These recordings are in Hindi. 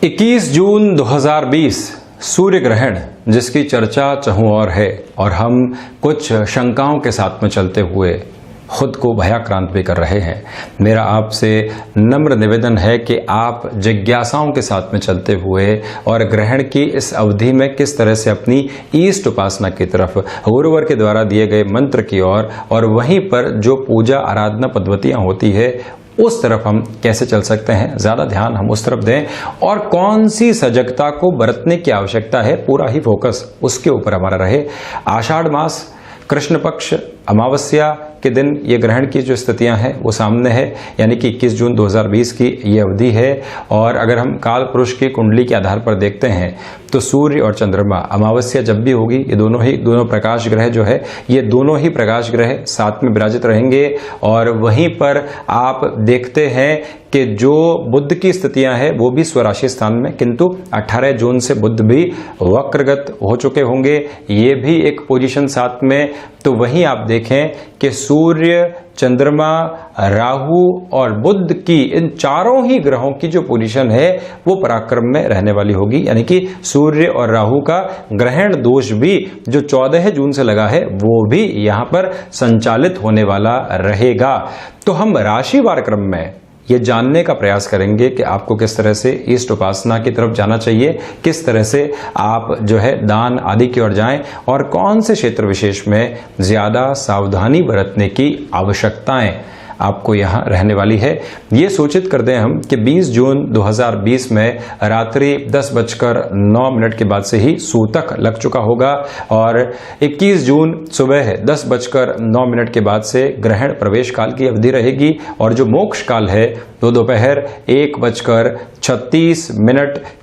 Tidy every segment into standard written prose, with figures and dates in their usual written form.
21 जून 2020 सूर्य ग्रहण जिसकी चर्चा चहुं ओर है और हम कुछ शंकाओं के साथ में चलते हुए खुद को भयाक्रांत भी कर रहे हैं। मेरा आपसे नम्र निवेदन है कि आप जिज्ञासाओं के साथ में चलते हुए और ग्रहण की इस अवधि में किस तरह से अपनी ईष्ट उपासना की तरफ गुरुवर के द्वारा दिए गए मंत्र की ओर और वहीं पर जो पूजा आराधना पद्धतियां होती है उस तरफ हम कैसे चल सकते हैं, ज्यादा ध्यान हम उस तरफ दें और कौन सी सजगता को बरतने की आवश्यकता है, पूरा ही फोकस उसके ऊपर हमारा रहे। आषाढ़ मास कृष्ण पक्ष अमावस्या के दिन ये ग्रहण की जो स्थितियां हैं वो सामने है, यानी कि 21 जून 2020 की ये अवधि है। और अगर हम काल पुरुष की कुंडली के आधार पर देखते हैं तो सूर्य और चंद्रमा अमावस्या जब भी होगी ये दोनों प्रकाश ग्रह जो है ये दोनों ही प्रकाश ग्रह साथ में विराजित रहेंगे। और वहीं पर आप देखते हैं कि जो बुध की स्थितियां हैं वो भी स्वराशि स्थान में, किंतु 18 जून से बुध भी वक्रगत हो चुके होंगे, ये भी एक पोजीशन साथ में। तो वहीं आप देखें कि सूर्य, चंद्रमा, राहु और बुध की इन चारों ही ग्रहों की जो पोजीशन है वो पराक्रम में रहने वाली होगी, यानी कि सूर्य और राहु का ग्रहण दोष भी जो 14 जून से लगा है वो भी यहां पर संचालित होने वाला रहेगा। तो हम राशिवार क्रम में ये जानने का प्रयास करेंगे कि आपको किस तरह से ईष्ट उपासना की तरफ जाना चाहिए, किस तरह से आप जो है दान आदि की ओर जाएं और कौन से क्षेत्र विशेष में ज्यादा सावधानी बरतने की आवश्यकताएं आपको यहां रहने वाली है। ये सूचित कर दें हम कि 20 जून 2020 में रात्रि 10:09 के बाद से ही सूतक लग चुका होगा और 21 जून सुबह 10:09 के बाद से ग्रहण प्रवेश काल की अवधि रहेगी और जो मोक्ष काल है तो दोपहर 1:36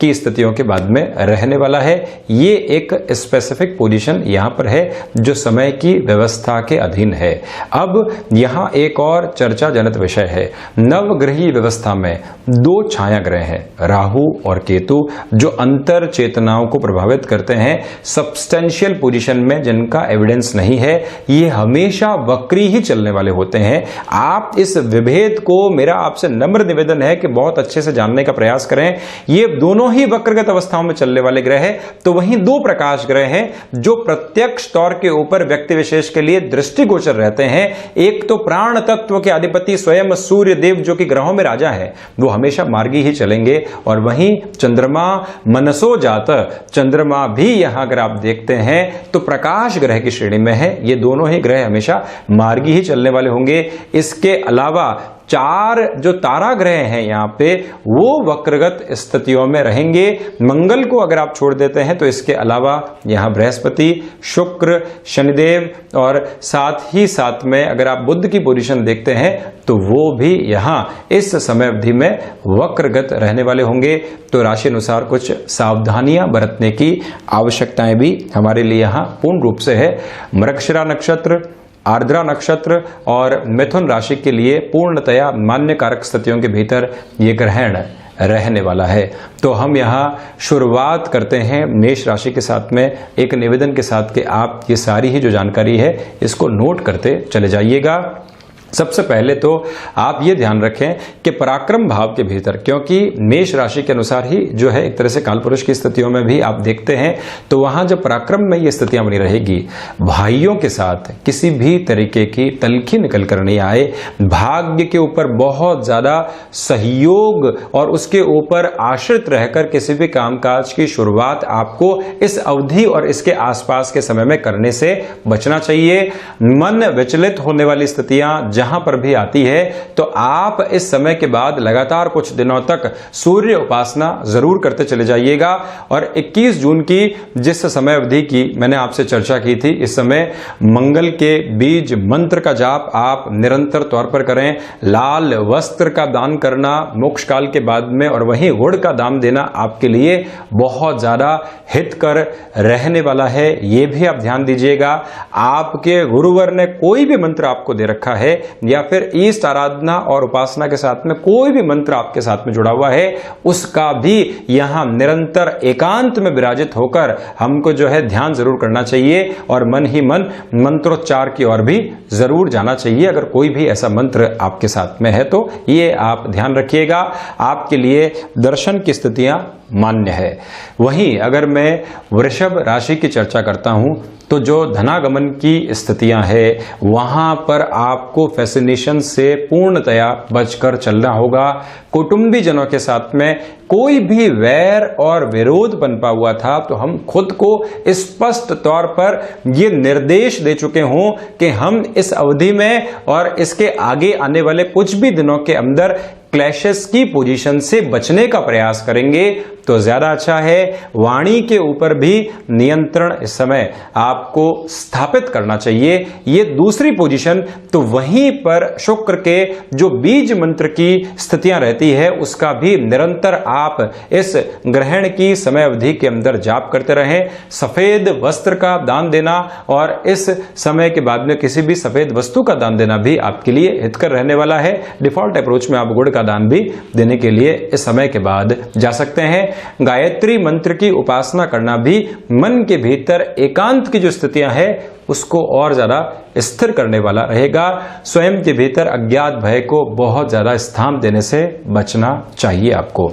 की स्थितियों के बाद में रहने वाला है। ये एक स्पेसिफिक पोजीशन यहां पर है जो समय की व्यवस्था के अधीन है। अब यहां एक और चर्चा जनित विषय है। नवग्रही व्यवस्था में दो छाया ग्रह हैं, राहु और केतु, जो अंतर चेतनाओं को प्रभावित करते हैं। सब्सटेंशियल पोजीशन में जिनका एविडेंस नहीं है, ये हमेशा वक्री ही चलने वाले होते हैं। आप इस विभेद को, मेरा आपसे नम्र निवेदन है कि बहुत अच्छे से जानने का प्रयास करें। ये दोनों ही वक्रगत अवस्थाओं में चलने वाले ग्रह हैं। तो वहीं दो प्रकाश ग्रह हैं जो प्रत्यक्ष तौर के ऊपर व्यक्ति विशेष के लिए दृष्टिगोचर रहते हैं। एक तो प्राण तत्व के अधिपति स्वयं सूर्य देव जो कि ग्रहों में राजा है, वो हमेशा मार्गी ही चलेंगे। और वहीं चंद्रमा मनसो जात, चंद्रमा भी यहां अगर आप देखते हैं तो प्रकाश ग्रह की श्रेणी में है। ये दोनों ही ग्रह हमेशा मार्गी ही चलने वाले होंगे। इसके अलावा 4 जो तारा ग्रह हैं यहां पे वो वक्रगत स्थितियों में रहेंगे। मंगल को अगर आप छोड़ देते हैं तो इसके अलावा यहां बृहस्पति, शुक्र, शनिदेव और साथ ही साथ में अगर आप बुध की पोजीशन देखते हैं तो वो भी यहां इस समय अवधि में वक्रगत रहने वाले होंगे। तो राशि अनुसार कुछ सावधानियां बरतने की आवश्यकताएं भी हमारे लिए यहां पूर्ण रूप से है। मृगशिरा नक्षत्र, आर्द्रा नक्षत्र और मिथुन राशि के लिए पूर्णतया मान्य कारक स्थितियों के भीतर ये ग्रहण रहने वाला है। तो हम यहाँ शुरुआत करते हैं मेष राशि के साथ में एक निवेदन के साथ कि आप ये सारी ही जो जानकारी है इसको नोट करते चले जाइएगा। सबसे पहले तो आप ये ध्यान रखें कि पराक्रम भाव के भीतर, क्योंकि मेष राशि के अनुसार ही जो है एक तरह से कालपुरुष की स्थितियों में भी आप देखते हैं तो वहां जब पराक्रम में ये स्थितियां बनी रहेगी, भाइयों के साथ किसी भी तरीके की तलखी निकल कर नहीं आए, भाग्य के ऊपर बहुत ज्यादा सहयोग और उसके ऊपर आश्रित रहकर किसी भी कामकाज की शुरुआत आपको इस अवधि और इसके आसपास के समय में करने से बचना चाहिए। मन विचलित होने वाली स्थितियां जहां पर भी आती है तो आप इस समय के बाद लगातार कुछ दिनों तक सूर्य उपासना जरूर करते चले जाइएगा। और 21 जून की जिस समय अवधि की मैंने आपसे चर्चा की थी, इस समय मंगल के बीज मंत्र का जाप आप निरंतर तौर पर करें। लाल वस्त्र का दान करना मोक्ष काल के बाद में और वहीं गुड़ का दान देना आपके लिए बहुत ज्यादा हितकर रहने वाला है, ये भी आप ध्यान दीजिएगा। आपके गुरुवर ने कोई भी मंत्र आपको दे रखा है या फिर ईस्ट आराधना और उपासना के साथ में कोई भी मंत्र आपके साथ में जुड़ा हुआ है, उसका भी यहां निरंतर एकांत में विराजित होकर हमको जो है ध्यान जरूर करना चाहिए और मन ही मन मंत्रोच्चार की ओर भी जरूर जाना चाहिए। अगर कोई भी ऐसा मंत्र आपके साथ में है तो ये आप ध्यान रखिएगा, आपके लिए दर्शन की स्थितियां मान्य है। वहीं अगर मैं वृषभ राशि की चर्चा करता हूं तो जो धनागमन की स्थितियां हैं वहां पर आपको फैसिनेशन से पूर्णतया बचकर चलना होगा। कुटुंबी जनों के साथ में कोई भी वैर और विरोध बनपा हुआ था तो हम खुद को स्पष्ट तौर पर ये निर्देश दे चुके हों कि हम इस अवधि में और इसके आगे आने वाले कुछ भी दिनों के अंदर क्लैशेस की पोजीशन से बचने का प्रयास करेंगे तो ज्यादा अच्छा है। वाणी के ऊपर भी नियंत्रण इस समय आपको स्थापित करना चाहिए। ये दूसरी पोजीशन, तो वहीं पर शुक्र के जो बीज मंत्र की स्थितियां रहती है उसका भी निरंतर आप इस ग्रहण की समय अवधि के अंदर जाप करते रहें। सफेद वस्त्र का दान देना और इस समय के बाद में किसी भी सफेद वस्तु का दान देना भी आपके लिए हितकर रहने वाला है। डिफॉल्ट अप्रोच में आप गुड़ का दान भी देने के लिए इस समय के बाद जा सकते हैं। गायत्री मंत्र की उपासना करना भी मन के भीतर एकांत की जो स्थितियां हैं उसको और ज्यादा स्थिर करने वाला रहेगा। स्वयं के भीतर अज्ञात भय को बहुत ज्यादा स्थान देने से बचना चाहिए आपको।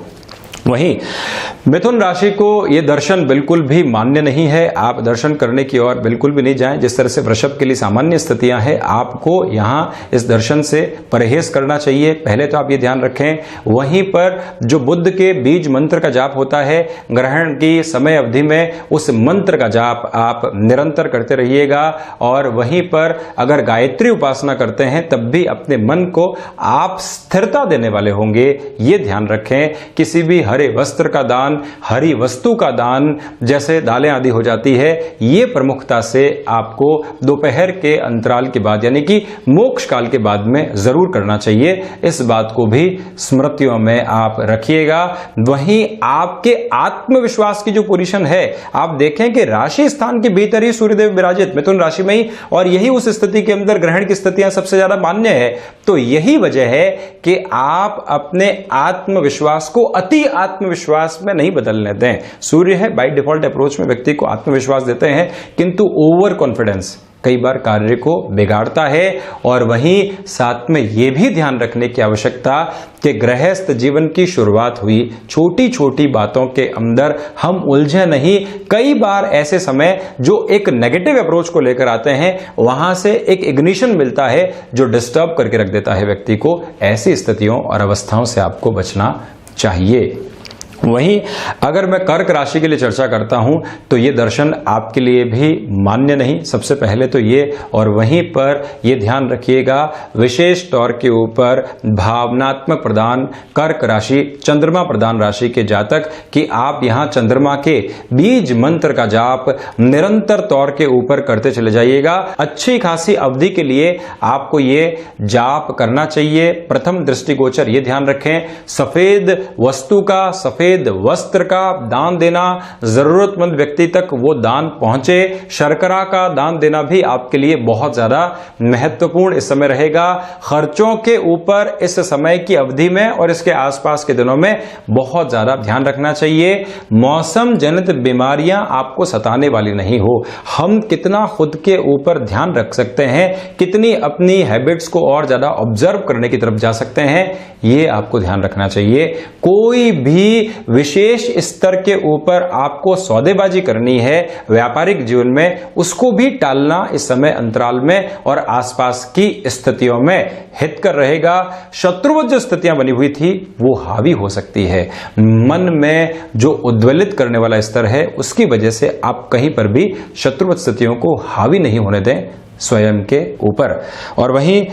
वहीं मिथुन राशि को यह दर्शन बिल्कुल भी मान्य नहीं है, आप दर्शन करने की ओर बिल्कुल भी नहीं जाएं। जिस तरह से वृषभ के लिए सामान्य स्थितियां हैं आपको यहां इस दर्शन से परहेज करना चाहिए, पहले तो आप ये ध्यान रखें। वहीं पर जो बुद्ध के बीज मंत्र का जाप होता है ग्रहण की समय अवधि में, उस मंत्र का जाप आप निरंतर करते रहिएगा। और वहीं पर अगर गायत्री उपासना करते हैं तब भी अपने मन को आप स्थिरता देने वाले होंगे, ये ध्यान रखें। किसी भी हरे वस्त्र का दान, हरी वस्तु का दान, जैसे दालें आदि हो जाती है, ये प्रमुखता से आपको दोपहर के अंतराल के बाद यानी कि मोक्ष काल के बाद में जरूर करना चाहिए। इस बात को भी स्मृतियों में आप रखिएगा। वहीं आपके आत्मविश्वास की जो पोजीशन है, आप देखें कि राशि स्थान के भीतर ही सूर्यदेव विराजित मिथुन राशि में ही, और यही उस स्थिति के अंदर ग्रहण की स्थितियां सबसे ज्यादा मान्य है। तो यही वजह है कि आप अपने आत्मविश्वास को अति आत्मविश्वास में नहीं बदलने दें। सूर्य है बाय डिफॉल्ट अप्रोच में व्यक्ति को आत्मविश्वास देते हैं, किंतु ओवर कॉन्फिडेंस कई बार कार्य को बिगाड़ता है। और वहीं साथ में यह भी ध्यान रखने की आवश्यकता कि गृहस्थ जीवन की शुरुआत हुई, छोटी छोटी बातों के अंदर हम उलझे नहीं। कई बार ऐसे समय जो एक नेगेटिव अप्रोच को लेकर आते हैं वहां से एक इग्निशन मिलता है जो डिस्टर्ब करके रख देता है व्यक्ति को। ऐसी स्थितियों और अवस्थाओं से आपको बचना चाहिए। वहीं अगर मैं कर्क राशि के लिए चर्चा करता हूं तो ये दर्शन आपके लिए भी मान्य नहीं, सबसे पहले तो ये। और वहीं पर ये ध्यान रखिएगा विशेष तौर के ऊपर भावनात्मक प्रदान कर्क राशि, चंद्रमा प्रदान राशि के जातक कि आप यहां चंद्रमा के बीज मंत्र का जाप निरंतर तौर के ऊपर करते चले जाइएगा। अच्छी खासी अवधि के लिए आपको ये जाप करना चाहिए। प्रथम दृष्टिगोचर ये ध्यान रखें, सफेद वस्तु का, सफेद वस्त्र का दान देना, जरूरतमंद व्यक्ति तक वो दान पहुंचे। शर्करा का दान देना भी आपके लिए बहुत ज्यादा महत्वपूर्ण इस समय रहेगा। खर्चों के ऊपर इस समय की अवधि में और इसके आसपास के दिनों में बहुत ज्यादा ध्यान रखना चाहिए। मौसम जनित बीमारियां आपको सताने वाली नहीं हो। हम कितना खुद के ऊपर ध्यान रख सकते हैं, कितनी अपनी हैबिट्स को और ज्यादा ऑब्जर्व करने की तरफ जा सकते हैं, ये आपको ध्यान रखना चाहिए। कोई भी विशेष स्तर के ऊपर आपको सौदेबाजी करनी है व्यापारिक जीवन में, उसको भी टालना इस समय अंतराल में और आसपास की स्थितियों में हितकर रहेगा। शत्रुवत जो स्थितियां बनी हुई थी वो हावी हो सकती है। मन में जो उद्वेलित करने वाला स्तर है उसकी वजह से आप कहीं पर भी शत्रुवत स्थितियों को हावी नहीं होने दें स्वयं के ऊपर। और वहीं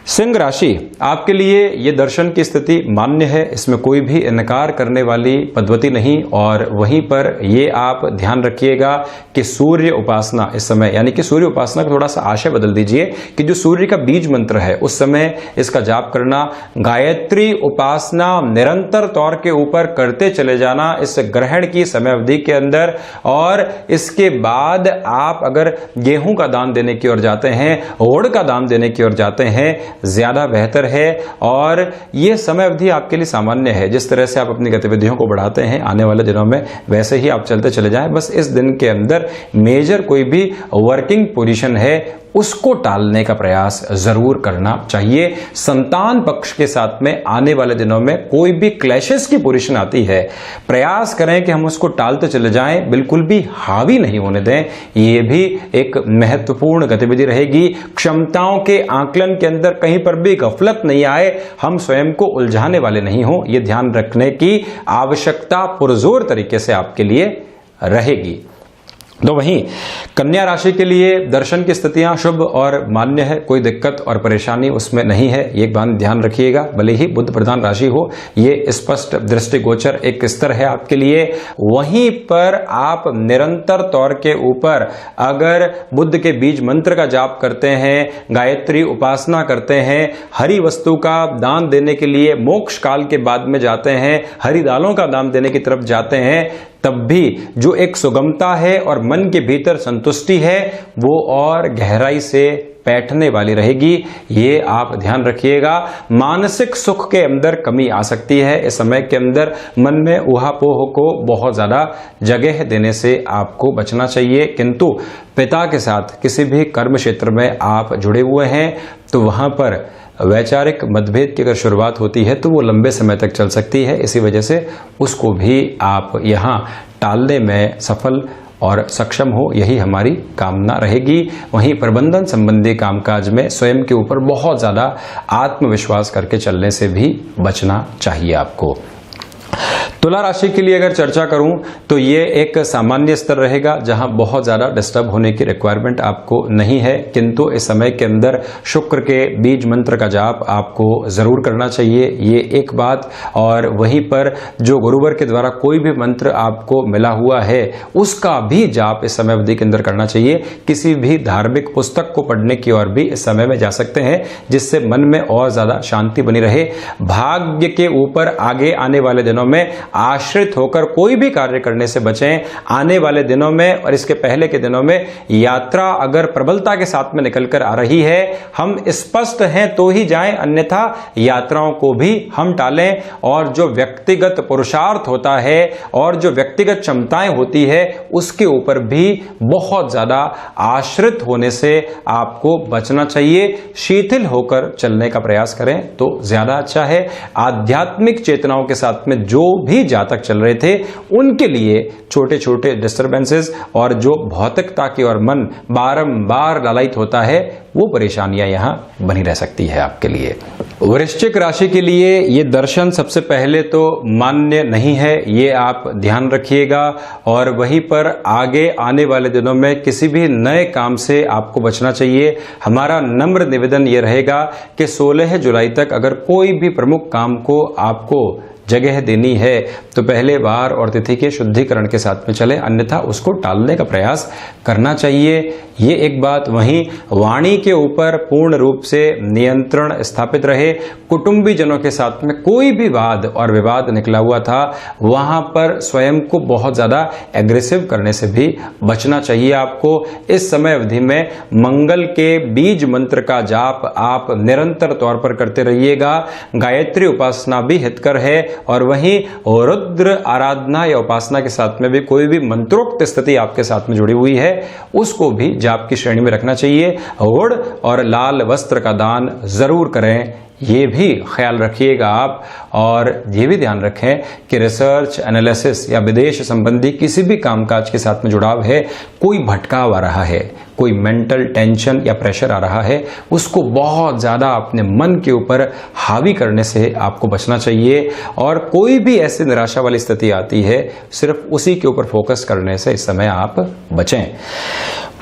सिंह राशि आपके लिए ये दर्शन की स्थिति मान्य है, इसमें कोई भी इनकार करने वाली पद्धति नहीं। और वहीं पर ये आप ध्यान रखिएगा कि सूर्य उपासना इस समय, यानी कि सूर्य उपासना का थोड़ा सा आशय बदल दीजिए कि जो सूर्य का बीज मंत्र है उस समय इसका जाप करना, गायत्री उपासना निरंतर तौर के ऊपर करते चले जाना इस ग्रहण की समय अवधि के अंदर। और इसके बाद आप अगर गेहूं का दान देने की ओर जाते हैं, गुड़ का दान देने की ओर जाते हैं, ज्यादा बेहतर है और ये समय अवधि आपके लिए सामान्य है। जिस तरह से आप अपनी गतिविधियों को बढ़ाते हैं आने वाले दिनों में, वैसे ही आप चलते चले जाएं। बस इस दिन के अंदर मेजर कोई भी वर्किंग पोजीशन है उसको टालने का प्रयास जरूर करना चाहिए। संतान पक्ष के साथ में आने वाले दिनों में कोई भी क्लैशेस की पोजीशन आती है, प्रयास करें कि हम उसको टालते चले जाएं, बिल्कुल भी हावी नहीं होने दें। ये भी एक महत्वपूर्ण गतिविधि रहेगी। क्षमताओं के आकलन के अंदर कहीं पर भी गफलत नहीं आए, हम स्वयं को उलझाने वाले नहीं हो, ये ध्यान रखने की आवश्यकता पुरजोर तरीके से आपके लिए रहेगी। तो वहीं कन्या राशि के लिए दर्शन की स्थितियां शुभ और मान्य है, कोई दिक्कत और परेशानी उसमें नहीं है, ये बात ध्यान रखिएगा। भले ही बुध प्रधान राशि हो, ये स्पष्ट दृष्टिगोचर एक स्तर है आपके लिए। वहीं पर आप निरंतर तौर के ऊपर अगर बुद्ध के बीज मंत्र का जाप करते हैं, गायत्री उपासना करते हैं, हरी वस्तु का दान देने के लिए मोक्ष काल के बाद में जाते हैं, हरी दालों का दान देने की तरफ जाते हैं, तब भी जो एक सुगमता है और मन के भीतर संतुष्टि है वो और गहराई से बैठने वाली रहेगी। ये आप ध्यान रखिएगा। मानसिक सुख के अंदर कमी आ सकती है इस समय के अंदर, मन में ऊहापोह को बहुत ज्यादा जगह देने से आपको बचना चाहिए। किंतु पिता के साथ किसी भी कर्म क्षेत्र में आप जुड़े हुए हैं तो वहां पर वैचारिक मतभेद की अगर शुरुआत होती है तो वो लंबे समय तक चल सकती है। इसी वजह से उसको भी आप यहाँ टालने में सफल और सक्षम हो, यही हमारी कामना रहेगी। वहीं प्रबंधन संबंधी कामकाज में स्वयं के ऊपर बहुत ज़्यादा आत्मविश्वास करके चलने से भी बचना चाहिए आपको। तुला राशि के लिए अगर चर्चा करूं तो ये एक सामान्य स्तर रहेगा जहां बहुत ज्यादा डिस्टर्ब होने की रिक्वायरमेंट आपको नहीं है। किंतु इस समय के अंदर शुक्र के बीज मंत्र का जाप आपको जरूर करना चाहिए, ये एक बात। और वहीं पर जो गुरुवर के द्वारा कोई भी मंत्र आपको मिला हुआ है उसका भी जाप इस समय अवधि के अंदर करना चाहिए। किसी भी धार्मिक पुस्तक को पढ़ने की ओर भी इस समय में जा सकते हैं जिससे मन में और ज्यादा शांति बनी रहे। भाग्य के ऊपर आगे आने वाले दिनों में आश्रित होकर कोई भी कार्य करने से बचें। आने वाले दिनों में और इसके पहले के दिनों में यात्रा अगर प्रबलता के साथ में निकलकर आ रही है, हम स्पष्ट हैं तो ही जाएं, अन्यथा यात्राओं को भी हम टालें। और जो व्यक्तिगत पुरुषार्थ होता है और जो व्यक्तिगत क्षमताएं होती है उसके ऊपर भी बहुत ज्यादा आश्रित होने से आपको बचना चाहिए। शिथिल होकर चलने का प्रयास करें तो ज्यादा अच्छा है। आध्यात्मिक चेतनाओं के साथ में जो भी जातक चल रहे थे उनके लिए छोटे छोटे डिस्टर्बेंसेस और जो भौतिकता की ओर मन बारंबार लालायित होता है वो परेशानियां यहां बनी रह सकती है आपके लिए। वृश्चिक राशि के लिए ये दर्शन सबसे पहले तो मान्य नहीं है, ये आप ध्यान रखिएगा। और वहीं पर आगे आने वाले दिनों में किसी भी नए काम से आपको बचना चाहिए। हमारा नम्र निवेदन ये रहेगा कि 16 जुलाई तक अगर कोई भी प्रमुख काम को आपको जगह देनी है तो पहले वार और तिथि के शुद्धिकरण के साथ में चले, अन्यथा उसको टालने का प्रयास करना चाहिए। ये एक बात। वहीं वाणी के ऊपर पूर्ण रूप से नियंत्रण स्थापित रहे। कुटुंबी जनों के साथ में कोई भी वाद और विवाद निकला हुआ था वहां पर स्वयं को बहुत ज्यादा एग्रेसिव करने से भी बचना चाहिए आपको। इस समय अवधि में मंगल के बीज मंत्र का जाप आप निरंतर तौर पर करते रहिएगा। गायत्री उपासना भी हितकर है और वहीं रुद्र आराधना या उपासना के साथ में भी कोई भी मंत्रोक्त स्थिति आपके साथ में जुड़ी हुई है उसको भी जाप की श्रेणी में रखना चाहिए। गुड़ और लाल वस्त्र का दान जरूर करें, ये भी ख्याल रखिएगा आप। और ये भी ध्यान रखें कि रिसर्च एनालिसिस या विदेश संबंधी किसी भी कामकाज के साथ में जुड़ाव है, कोई भटकाव आ रहा है, कोई मेंटल टेंशन या प्रेशर आ रहा है, उसको बहुत ज़्यादा अपने मन के ऊपर हावी करने से आपको बचना चाहिए। और कोई भी ऐसी निराशा वाली स्थिति आती है सिर्फ उसी के ऊपर फोकस करने से इस समय आप बचें।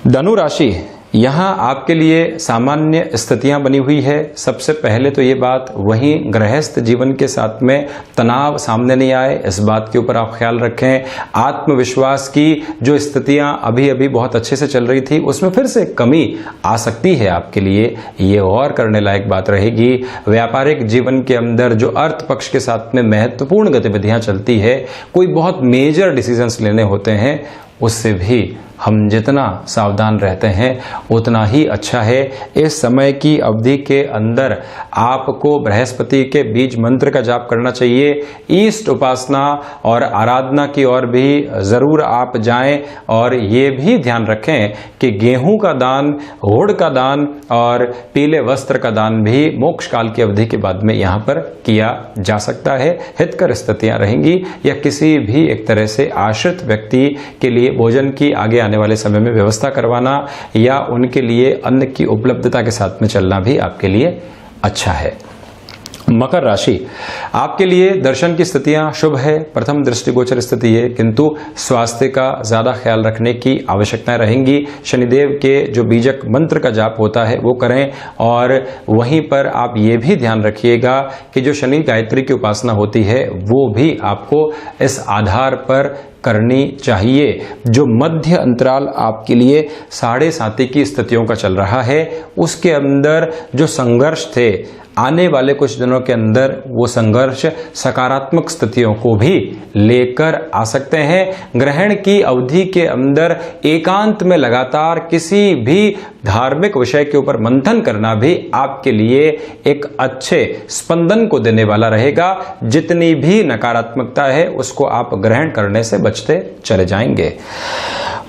धनु राशि, यहाँ आपके लिए सामान्य स्थितियां बनी हुई है। सबसे पहले तो ये बात, वहीं गृहस्थ जीवन के साथ में तनाव सामने नहीं आए, इस बात के ऊपर आप ख्याल रखें। आत्मविश्वास की जो स्थितियां अभी अभी बहुत अच्छे से चल रही थी उसमें फिर से कमी आ सकती है आपके लिए, ये और करने लायक बात रहेगी। व्यापारिक जीवन के अंदर जो अर्थ पक्ष के साथ में महत्वपूर्ण गतिविधियां चलती है, कोई बहुत मेजर डिसीजंस लेने होते हैं, उससे भी हम जितना सावधान रहते हैं उतना ही अच्छा है। इस समय की अवधि के अंदर आपको बृहस्पति के बीज मंत्र का जाप करना चाहिए। ईष्ट उपासना और आराधना की ओर भी जरूर आप जाएं और ये भी ध्यान रखें कि गेहूं का दान, गुड़ का दान और पीले वस्त्र का दान भी मोक्ष काल की अवधि के बाद में यहाँ पर किया जा सकता है। हितकर स्थितियां रहेंगी या किसी भी एक तरह से आश्रित व्यक्ति के लिए भोजन की आगे आने वाले समय में व्यवस्था करवाना या उनके लिए अन्न की उपलब्धता के साथ में चलना भी आपके लिए अच्छा है। मकर राशि, आपके लिए दर्शन की स्थितियां शुभ है। प्रथम दृष्टिगोचर स्थिति है, किंतु स्वास्थ्य का ज्यादा ख्याल रखने की आवश्यकताएं रहेंगी। शनिदेव के जो बीजक मंत्र का जाप होता है वो करें और वहीं पर आप ये भी ध्यान रखिएगा कि जो शनि गायत्री की उपासना होती है वो भी आपको इस आधार पर करनी चाहिए। जो मध्य अंतराल आपके लिए 7.5 की स्थितियों का चल रहा है उसके अंदर जो संघर्ष थे, आने वाले कुछ दिनों के अंदर वो संघर्ष सकारात्मक स्थितियों को भी लेकर आ सकते हैं। ग्रहण की अवधि के अंदर एकांत में लगातार किसी भी धार्मिक विषय के ऊपर मंथन करना भी आपके लिए एक अच्छे स्पंदन को देने वाला रहेगा। जितनी भी नकारात्मकता है उसको आप ग्रहण करने से बचते चले जाएंगे।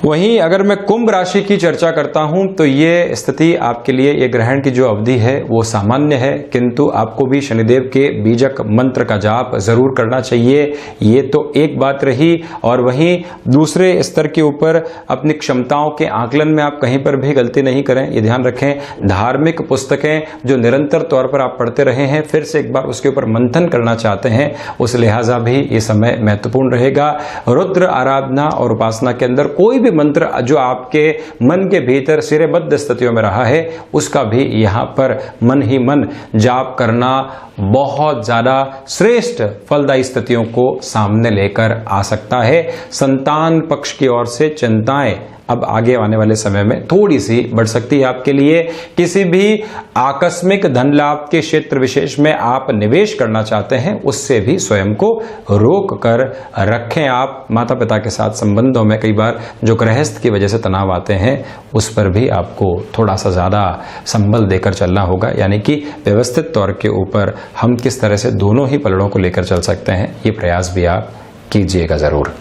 वहीं अगर मैं कुंभ राशि की चर्चा करता हूं तो ये स्थिति आपके लिए, ये ग्रहण की जो अवधि है वो सामान्य है, किंतु आपको भी शनिदेव के बीजक मंत्र का जाप जरूर करना चाहिए। ये तो एक बात रही। और वहीं दूसरे स्तर के ऊपर अपनी क्षमताओं के आकलन में आप कहीं पर भी गलती नहीं करें, ये ध्यान रखें। धार्मिक पुस्तकें जो निरंतर तौर पर आप पढ़ते रहे हैं, फिर से एक बार उसके ऊपर मंथन करना चाहते हैं, उस लिहाजा भी ये समय महत्वपूर्ण रहेगा। रुद्र आराधना और उपासना के अंदर कोई मंत्र जो आपके मन के भीतर सिरेबद्ध स्थितियों में रहा है उसका भी यहां पर मन ही मन जाप करना बहुत ज्यादा श्रेष्ठ फलदायी स्थितियों को सामने लेकर आ सकता है। संतान पक्ष की ओर से चिंताएं अब आगे आने वाले समय में थोड़ी सी बढ़ सकती है आपके लिए। किसी भी आकस्मिक धन लाभ के क्षेत्र विशेष में आप निवेश करना चाहते हैं उससे भी स्वयं को रोक कर रखें। आप माता पिता के साथ संबंधों में कई बार जो गृहस्थ की वजह से तनाव आते हैं उस पर भी आपको थोड़ा सा ज्यादा संबल देकर चलना होगा, यानी कि व्यवस्थित तौर के ऊपर हम किस तरह से दोनों ही पलड़ों को लेकर चल सकते हैं, ये प्रयास भी आप कीजिएगा जरूर।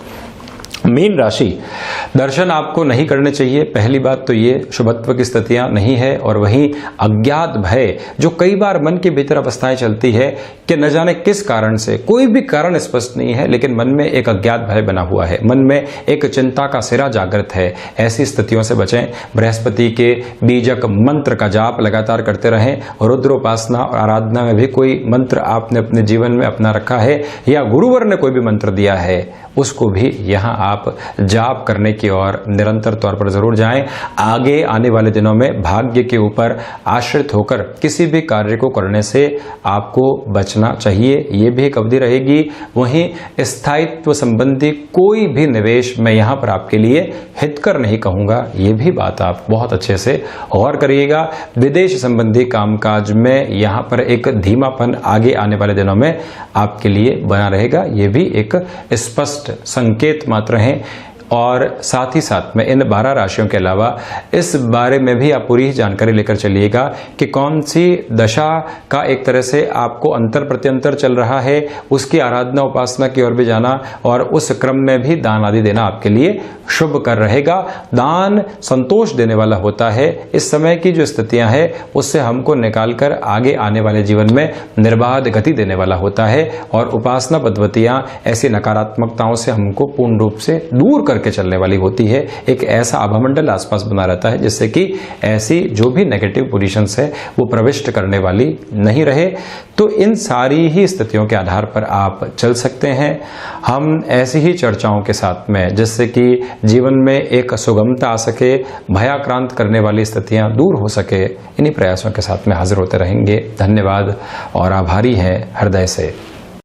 मीन राशि, दर्शन आपको नहीं करने चाहिए। पहली बात तो ये शुभत्व की स्थितियां नहीं है और वहीं अज्ञात भय जो कई बार मन के भीतर अवस्थाएं चलती है कि न जाने किस कारण से, कोई भी कारण स्पष्ट नहीं है लेकिन मन में एक अज्ञात भय बना हुआ है, मन में एक चिंता का सिरा जागृत है। ऐसी स्थितियों से बचें। बृहस्पति के बीजक मंत्र का जाप लगातार करते रहें। रुद्रोपासना और आराधना में भी कोई मंत्र आपने अपने जीवन में अपना रखा है या गुरुवर ने कोई भी मंत्र दिया है उसको भी यहाँ आप जाप करने की ओर निरंतर तौर पर जरूर जाएं। आगे आने वाले दिनों में भाग्य के ऊपर आश्रित होकर किसी भी कार्य को करने से आपको बचना चाहिए, ये भी एक अवधि रहेगी। वहीं स्थायित्व संबंधी कोई भी निवेश मैं यहाँ पर आपके लिए हितकर नहीं कहूँगा, ये भी बात आप बहुत अच्छे से गौर करिएगा। विदेश संबंधी कामकाज में यहाँ पर एक धीमापन आगे आने वाले दिनों में आपके लिए बना रहेगा, ये भी एक स्पष्ट संकेत मात्र हैं। और साथ ही साथ में इन 12 राशियों के अलावा इस बारे में भी आप पूरी जानकारी लेकर चलिएगा कि कौन सी दशा का एक तरह से आपको अंतर प्रत्यंतर चल रहा है, उसकी आराधना उपासना की ओर भी जाना और उस क्रम में भी दान आदि देना आपके लिए शुभ कर रहेगा। दान संतोष देने वाला होता है। इस समय की जो स्थितियां हैं उससे हमको निकालकर आगे आने वाले जीवन में निर्बाध गति देने वाला होता है और उपासना पद्धतियां ऐसी नकारात्मकताओं से हमको पूर्ण रूप से दूर करके चलने वाली होती है। एक ऐसा आभामंडल आसपास बना रहता है जिससे कि ऐसी जो भी नेगेटिव पोजीशंस है वो प्रविष्ट करने वाली नहीं रहे। तो इन सारी ही स्थितियों के आधार पर आप चल सकते हैं। हम ऐसी ही चर्चाओं के साथ में जिससे कि जीवन में एक सुगमता आ सके, भयाक्रांत करने वाली स्थितियां दूर हो सके, इन्हीं प्रयासों के साथ में हाजिर होते रहेंगे। धन्यवाद और आभारी हैं हृदय से।